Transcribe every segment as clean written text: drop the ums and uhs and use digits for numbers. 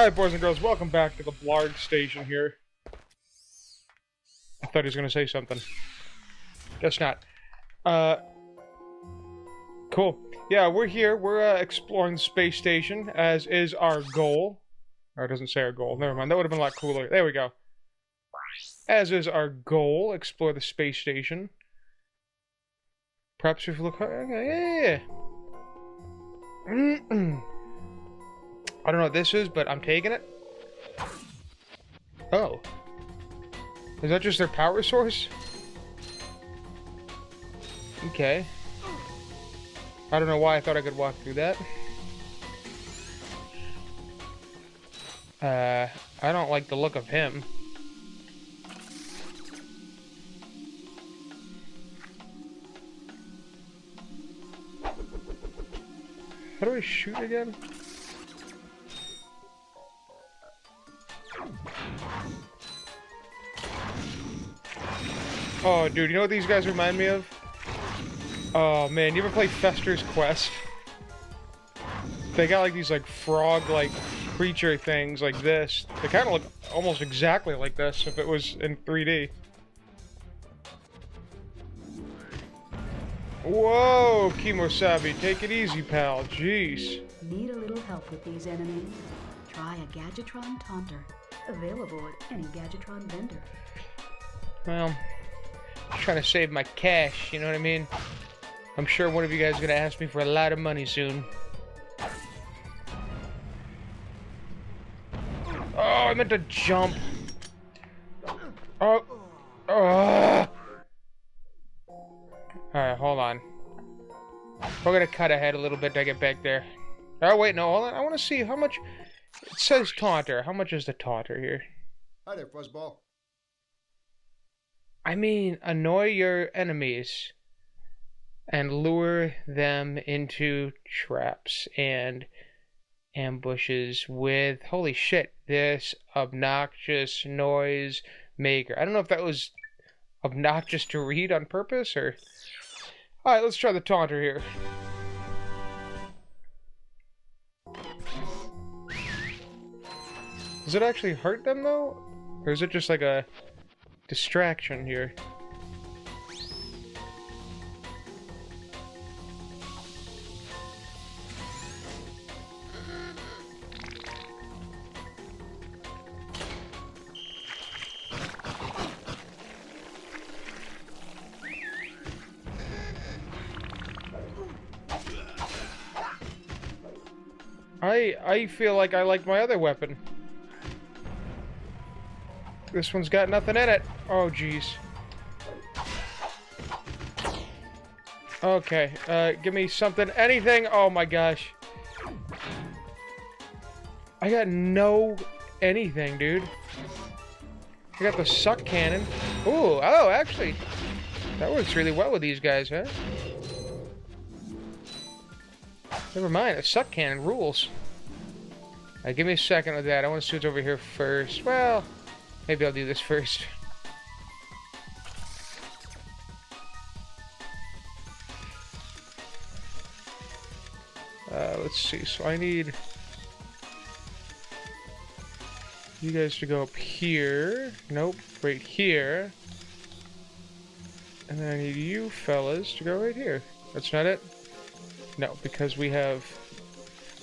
Alright, boys and girls, welcome back to the Blarg station here. I thought he was going to say something. Guess not. Cool. Yeah, we're here. We're exploring the space station, as is our goal. Or it doesn't say our goal. Never mind. That would have been a lot cooler. There we go. As is our goal, explore the space station. Perhaps if you look... Okay, yeah. I don't know what this is, but I'm taking it. Oh. Is that just their power source? Okay. I don't know why I thought I could walk through that. I don't like the look of him. How do I shoot again? Oh, dude, you know what these guys remind me of? Oh, man, you ever play Fester's Quest? They got, like, these, like, frog-like creature things like this. They kind of look almost exactly like this if it was in 3D. Whoa, Kimosabi, take it easy, pal. Jeez. Need a little help with these enemies? Try a Gadgetron Taunter. Available at any Gadgetron vendor. Well, I'm trying to save my cash, you know what I mean? I'm sure one of you guys is gonna ask me for a lot of money soon. Oh, I meant to jump. Oh. Oh. Alright, hold on. We're gonna cut ahead a little bit to get back there. Oh, wait, no, hold on. I want to see how much... It says Taunter. How much is the Taunter here? Hi there, Fuzzball. I mean, annoy your enemies and lure them into traps and ambushes with, holy shit, this obnoxious noise maker. I don't know if that was obnoxious to read on purpose or... Alright, let's try the Taunter here. Does it actually hurt them though? Or is it just like a distraction here? I feel like I like my other weapon. This one's got nothing in it. Oh, jeez. Okay, give me something, anything. Oh my gosh. I got no anything, dude. I got the suck cannon. Ooh, oh, actually, that works really well with these guys, huh? Never mind, the suck cannon rules. Give me a second with that. I want to see what's over here first. Well, maybe I'll do this first. Let's see. So I need you guys to go up here. Nope, right here. And then I need you fellas to go right here. That's not it? No, because we have...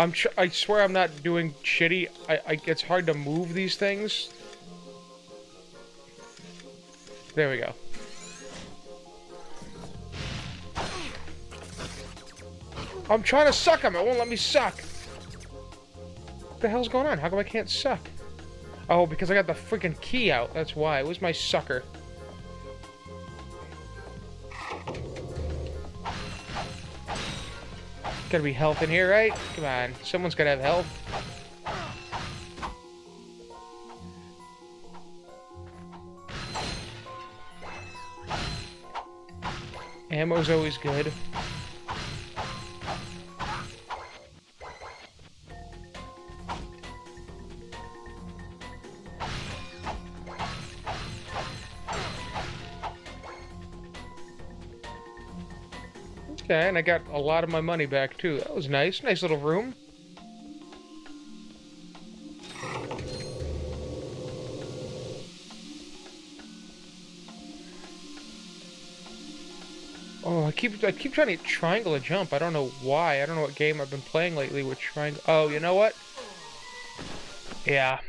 I swear I'm not doing shitty. It's hard to move these things. There we go. I'm trying to suck him. It won't let me suck. What the hell's going on? How come I can't suck? Oh, because I got the freaking key out. That's why. It was my sucker. Gotta be health in here, right? Come on. Someone's gotta have health. Ammo's always good. Okay, and I got a lot of my money back, too. That was nice. Nice little room. I keep trying to get triangle to jump. I don't know why. I don't know what game I've been playing lately with triangle. Oh, you know what? Yeah.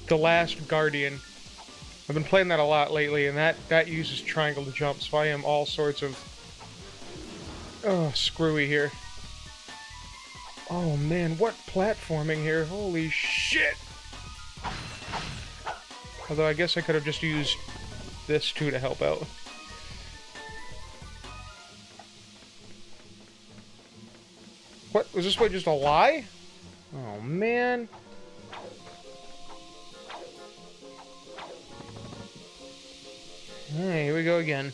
The Last Guardian. I've been playing that a lot lately, and that uses triangle to jump, so I am all sorts of screwy here. Oh man, what platforming here? Holy shit! Although I guess I could have just used this too to help out. What? Was this way just a lie? Oh man. Alright, here we go again.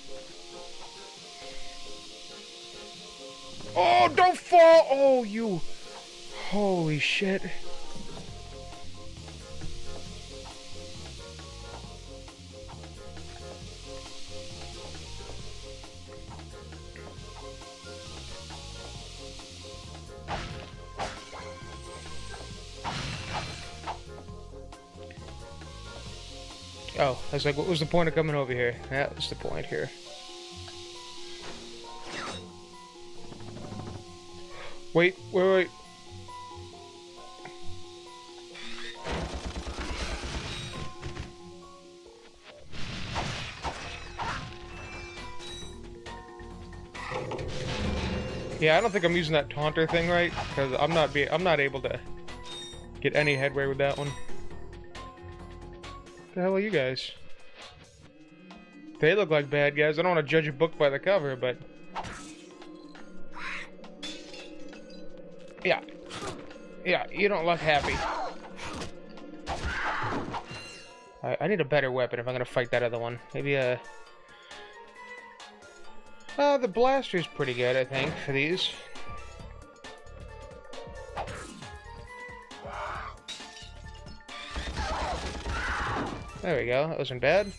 Oh, don't fall! Oh, you... Holy shit. Oh, I was like, what was the point of coming over here? That was the point here. Wait. Yeah, I don't think I'm using that taunter thing right, because I'm not able to get any headway with that one. What the hell are you guys? They look like bad guys. I don't want to judge a book by the cover, but... Yeah, you don't look happy. I need a better weapon if I'm gonna fight that other one. Maybe the blaster's pretty good, I think, for these. There we go, that wasn't bad.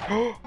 Oh!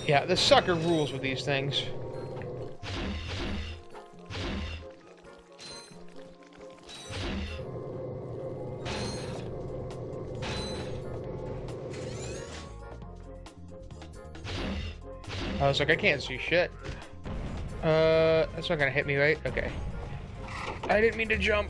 Yeah, this sucker rules with these things. I was like, I can't see shit. That's not gonna hit me, right? Okay. I didn't mean to jump.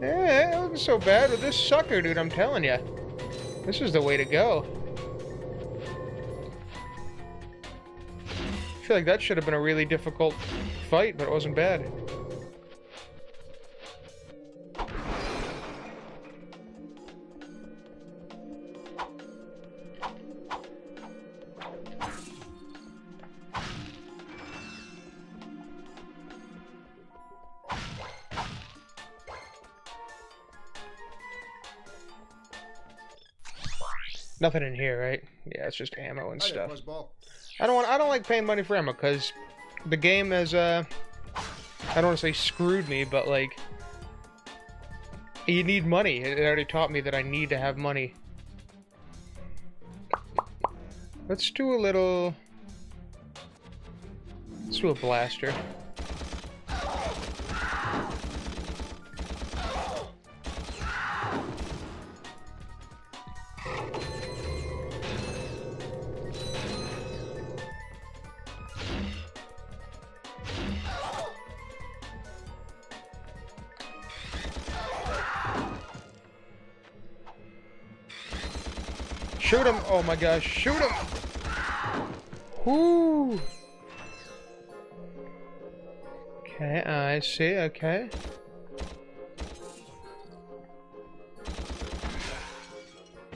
Yeah, it wasn't so bad with this sucker, dude, I'm telling you. This is the way to go. I feel like that should have been a really difficult fight, but it wasn't bad. Nothing in here, right? Yeah, it's just ammo and stuff. I don't like paying money for ammo because the game has I don't want to say screwed me, but like you need money. It already taught me that I need to have money. Let's do a blaster. Shoot him! Oh my gosh, shoot him! Whoo! Okay, I see, okay.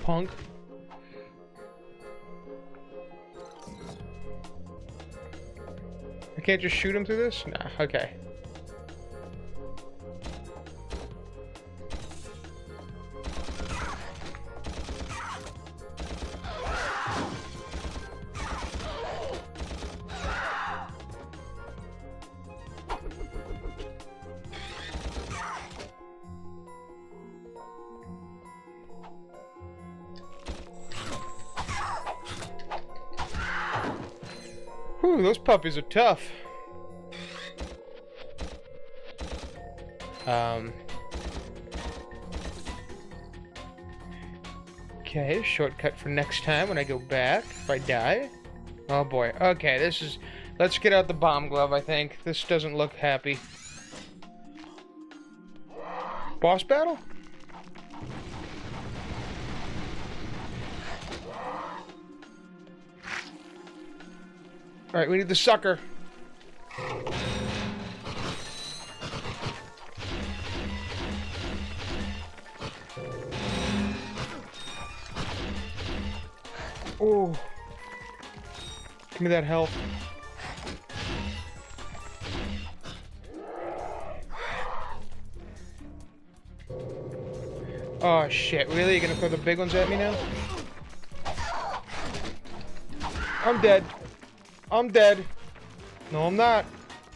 Punk. I can't just shoot him through this? Nah, okay. Whew, those puppies are tough. Okay, shortcut for next time when I go back, if I die. Oh boy, okay, this is... Let's get out the bomb glove, I think. This doesn't look happy. Boss battle? Alright, we need the sucker. Oh. Give me that health. Oh shit, really? You're gonna throw the big ones at me now? I'm dead. I'm dead. No, I'm not.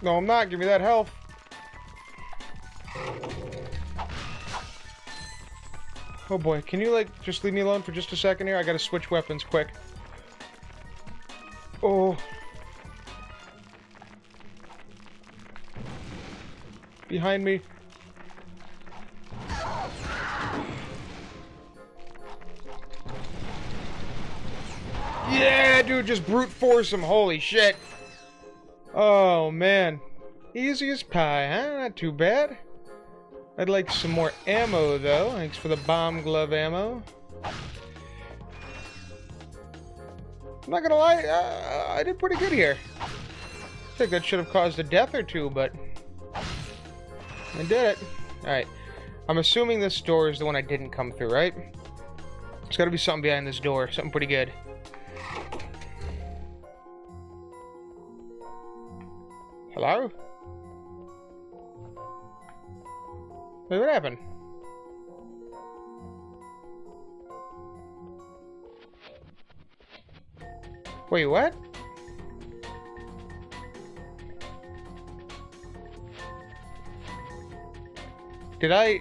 No, I'm not. Give me that health. Oh boy, can you like just leave me alone for just a second here? I gotta switch weapons quick. Oh. Behind me. Yeah, dude, just brute force him. Holy shit. Oh, man. Easy as pie, huh? Not too bad. I'd like some more ammo, though. Thanks for the bomb glove ammo. I'm not gonna lie, I did pretty good here. I think that should have caused a death or two, but I did it. Alright. I'm assuming this door is the one I didn't come through, right? There's gotta be something behind this door. Something pretty good. Hello? Wait, what happened? Wait, what? Did I...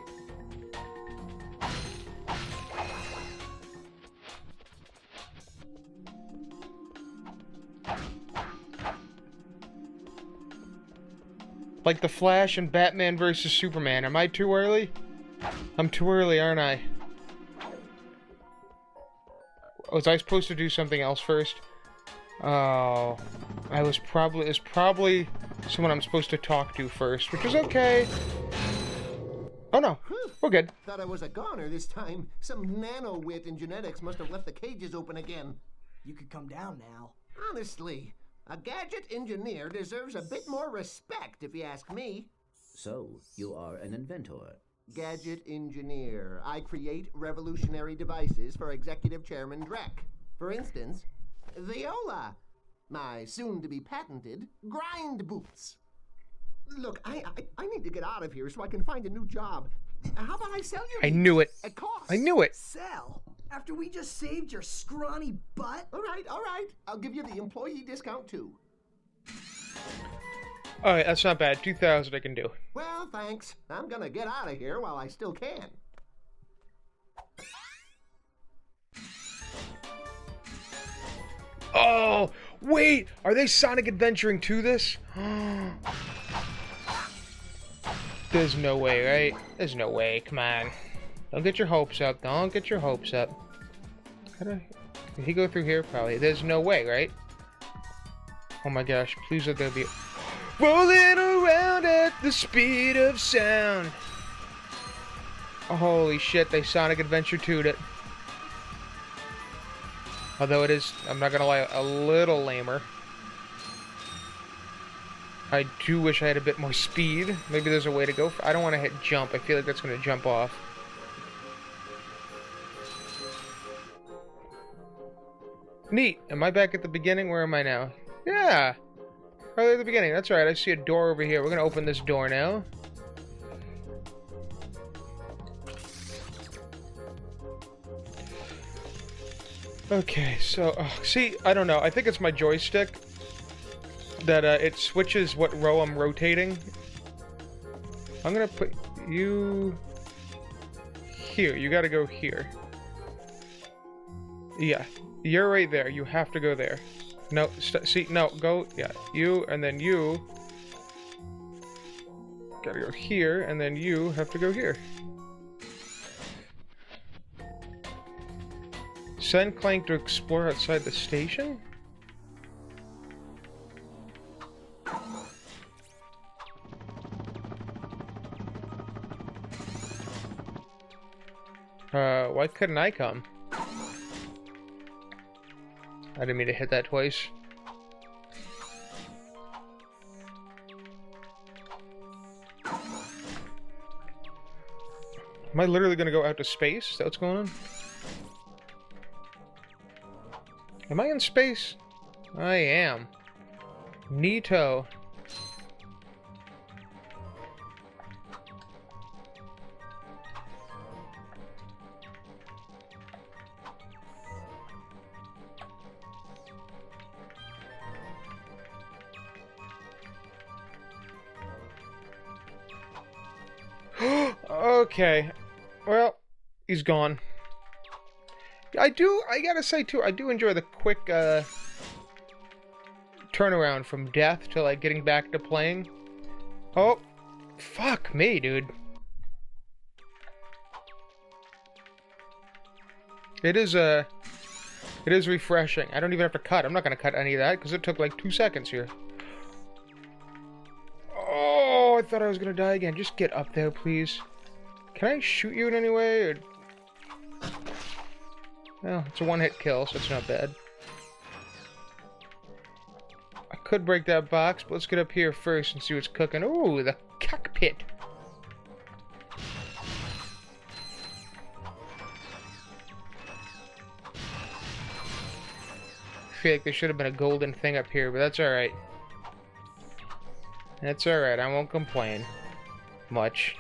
Like the Flash and Batman versus Superman. Am I too early? I'm too early, aren't I? Was I supposed to do something else first? Oh, it's probably someone I'm supposed to talk to first, which is okay. Oh no, we're good. Thought I was a goner this time. Some nano-wit in genetics must have left the cages open again. You could come down now. Honestly, a gadget engineer deserves a bit more respect, if you ask me. So, you are an inventor. Gadget engineer. I create revolutionary devices for Executive Chairman Drek. For instance, Viola. My soon-to-be patented grind boots. Look, I need to get out of here so I can find a new job. How about I sell you I these knew it. at cost? I knew it. Sell? After we just saved your scrawny butt? All right. I'll give you the employee discount, too. Alright, that's not bad. 2,000 I can do. Well, thanks. I'm gonna get out of here while I still can. Oh, wait! Are they Sonic Adventuring to this? There's no way, right? There's no way. Come on. Don't get your hopes up. Don't get your hopes up. Did he go through here? Probably. There's no way, right? Oh my gosh. Please let there be... Rolling around at the speed of sound. Oh, holy shit. They Sonic Adventure 2'd it. Although it is, I'm not gonna lie, a little lamer. I do wish I had a bit more speed. Maybe there's a way to go. I don't want to hit jump. I feel like that's going to jump off. Neat. Am I back at the beginning? Where am I now? Yeah. Right at the beginning. That's right. I see a door over here. We're going to open this door now. Okay, so, see, I don't know. I think it's my joystick that it switches what row I'm rotating. I'm gonna put you here. You gotta go here. Yeah, you're right there. You have to go there. No, see, no, go, yeah, you, and then you gotta go here, and then you have to go here. Send Clank to explore outside the station? Why couldn't I come? I didn't mean to hit that twice. Am I literally gonna go out to space? Is that what's going on? Am I in space? I am. Neato. Okay. Well, he's gone. I gotta say too, I do enjoy the quick, turnaround from death to, like, getting back to playing. Oh, fuck me, dude. It is refreshing. I don't even have to cut. I'm not gonna cut any of that, because it took, like, 2 seconds here. Oh, I thought I was gonna die again. Just get up there, please. Can I shoot you in any way, or... Well, it's a one-hit kill, so it's not bad. I could break that box, but let's get up here first and see what's cooking. Ooh, the cockpit. I feel like there should have been a golden thing up here, but that's alright. That's alright, I won't complain. Much.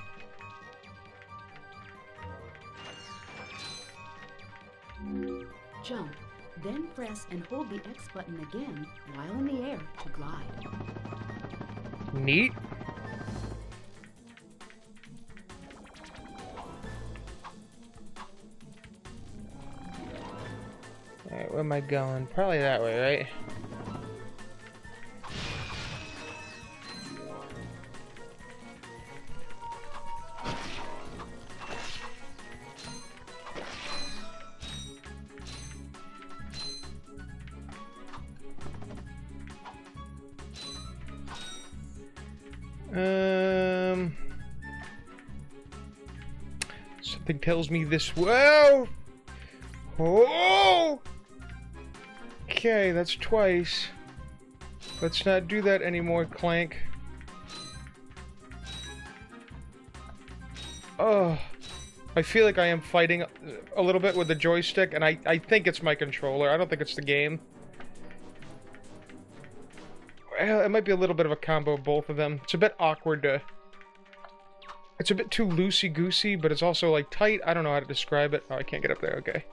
Jump, then press and hold the X button again while in the air to glide. Neat. Alright, where am I going? Probably that way, right? Something tells me this. Whoa! Oh! Okay, that's twice. Let's not do that anymore, Clank. Oh, I feel like I am fighting a little bit with the joystick, and I think it's my controller. I don't think it's the game. Well, it might be a little bit of a combo of both of them. It's a bit awkward to... It's a bit too loosey-goosey, but it's also, like, tight. I don't know how to describe it. Oh, I can't get up there. Okay.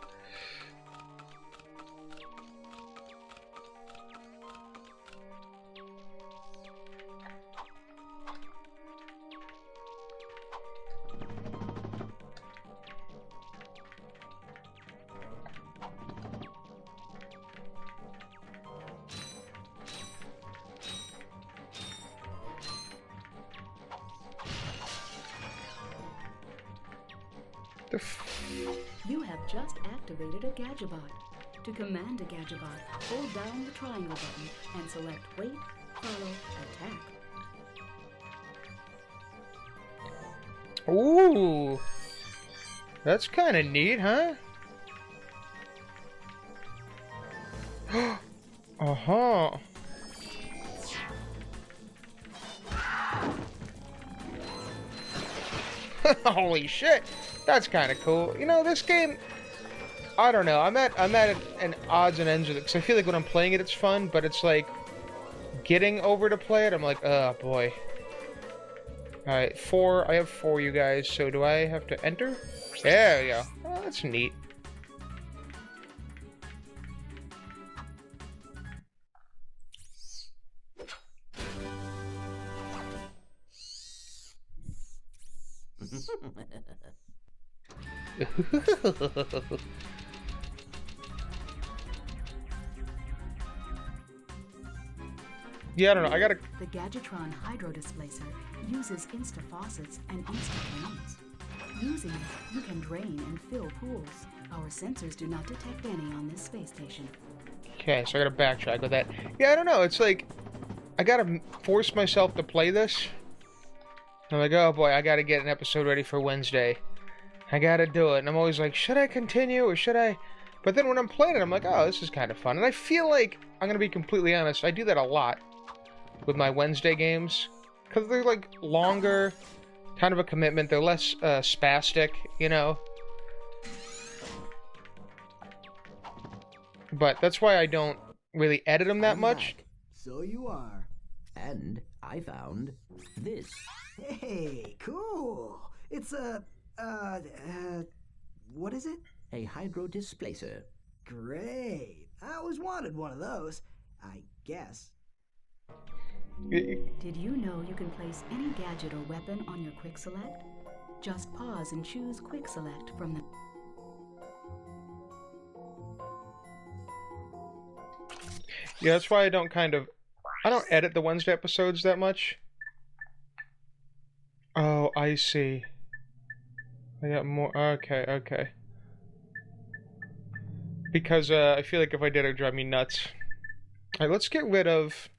You have just activated a Gadgetbot. To command a Gadgetbot, hold down the triangle button and select Wait, Follow, Attack. Ooh! That's kind of neat, huh? Uh-huh. Holy shit, that's kind of cool. You know, this game, I don't know. I'm at an odds and ends with it because I feel like when I'm playing it, it's fun, but it's like getting over to play it, I'm like, oh boy. All right, 4. I have 4, you guys. So do I have to enter? There we go. Oh, that's neat. Yeah, I don't know. I gotta. The Gadgetron Hydro Displacer uses Insta faucets and Insta drains. Using it, you can drain and fill pools. Our sensors do not detect any on this space station. Okay, so I gotta backtrack with that. Yeah, I don't know. It's like I gotta force myself to play this. I'm like, oh boy, I gotta get an episode ready for Wednesday. I gotta do it. And I'm always like, should I continue or should I? But then when I'm playing it, I'm like, oh, this is kind of fun. And I feel like, I'm gonna be completely honest, I do that a lot with my Wednesday games. Because they're like longer, kind of a commitment. They're less spastic, you know? But that's why I don't really edit them that much. So you are. And I found this. Hey, cool. It's a, what is it? A hydro displacer. Great. I always wanted one of those, I guess. Did you know you can place any gadget or weapon on your Quick Select? Just pause and choose Quick Select from the... Yeah, that's why I don't edit the Wednesday episodes that much. Oh, I see. I got more. Okay, okay. Because I feel like if I did, it would drive me nuts. Alright, let's get rid of...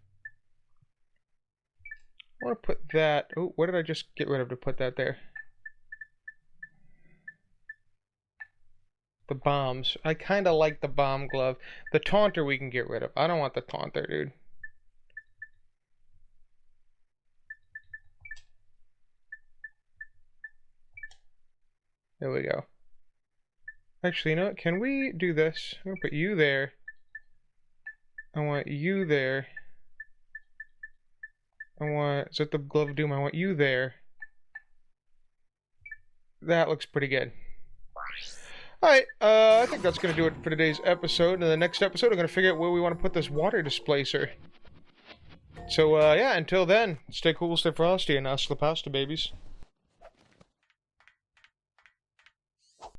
I want to put that... Oh, what did I just get rid of to put that there? The bombs. I kind of like the bomb glove. The taunter we can get rid of. I don't want the taunter, dude. There we go. Actually, you know what? Can we do this? I'm going to put you there. I want you there. Is that the Glove of Doom? I want you there. That looks pretty good. Alright, I think that's going to do it for today's episode. In the next episode, I'm going to figure out where we want to put this water displacer. So, yeah, until then, stay cool, stay frosty, and hasta la pasta, babies.